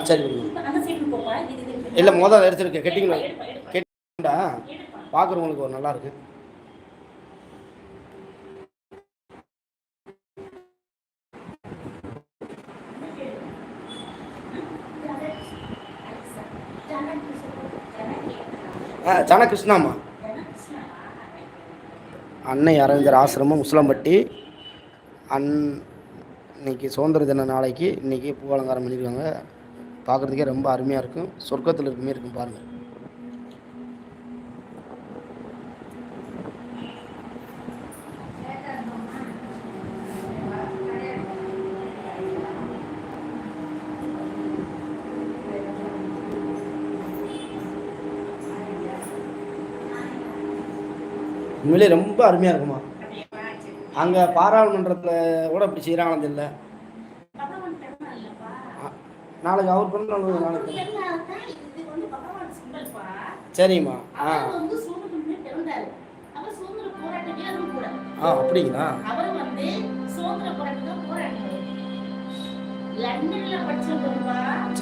சரி இல்லை மொதல் எடுத்துருக்கு கெட்டிங்களா கெட்டிங்களா பார்க்குறவங்களுக்கு ஒரு நல்லா இருக்கு. ஜன கிருஷ்ணாம்மா, அன்னை அரவிந்தர் ஆசிரமம் முஸ்லம்பட்டி. இன்னைக்கு சுதந்திர தின நாளைக்கு இன்றைக்கி பூ அலங்காரம் பண்ணியிருக்காங்க. பார்க்குறதுக்கே ரொம்ப அருமையாக இருக்கும். சொர்க்கத்தில் இருக்குமே இருக்கும் பாருங்கள். உண்மையிலே ரொம்ப அருமையாக இருக்குமா. அங்கே பாராளுமன்றத்தில் கூட இப்படி செய்கிறாங்களது இல்லை. நாளைக்கு அவர் பண்ண நாளைக்கு சரிம்மா. அப்படிங்களா.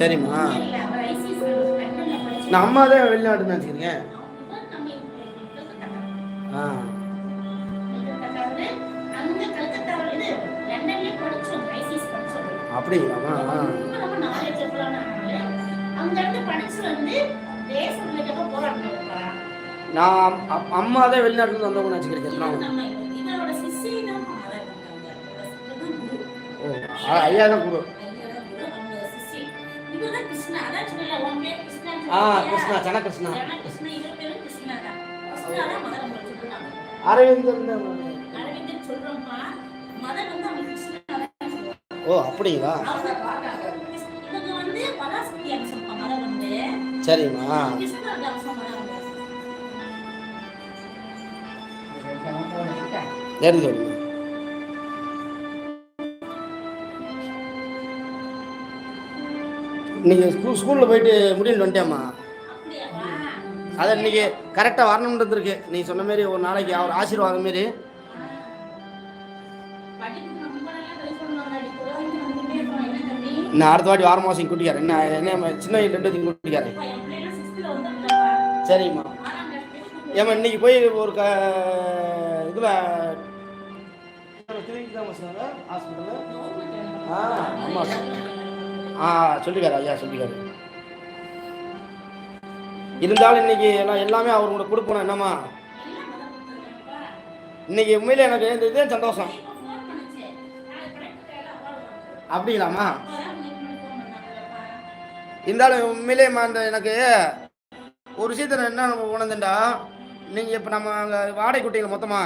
சரிம்மா. நான் அம்மா தான் வெளிநாட்டுன்னு நினச்சிக்கிறேங்க. அப்படிங்களாமா. நான் அம்மா தான் வெளிநாட்டுல வந்தவங்க நினச்சிக்கிறேன். ஐயா தான் குரு. கிருஷ்ணா, சன கிருஷ்ணா. அரவிந்தர். ஓ அப்படிங்களா. சரிம்மா. சரி சரி. இன்னைக்கு ஸ்கூலில் போயிட்டு முடியல வந்துட்டேம்மா. அதை இன்னைக்கு கரெக்டாக வரணுன்றது இருக்கு. நீ சொன்ன மாரி ஒரு நாளைக்கு அவர் ஆசீர்வாதம் மாரி. நான் அடுத்த வாட்டி வார மாதம் கூட்டிக்கிறேன். என்ன சின்ன 2 கூட்டிக்கிறேன். சரிம்மா. ஏம்மா இன்னைக்கு போய் ஒரு இதில் ஹாஸ்பிட்டலு. ஆமாம் சொல்லிக்காரு ஐயா, சொல்லிக்காரு. இருந்தாலும் இன்னைக்கு எல்லாமே அவர் கூட கொடுப்போம். என்னம்மா இன்னைக்கு உண்மையிலே எனக்கு இதே சந்தோஷம். அப்படிங்களாம்மா. இருந்தாலும் உண்மையிலேம்மா அந்த எனக்கு ஒரு விஷயத்த என்ன உணர்ந்துட்டா, நீங்கள் இப்போ நம்ம அங்கே வாடகை குட்டிகள் மொத்தமா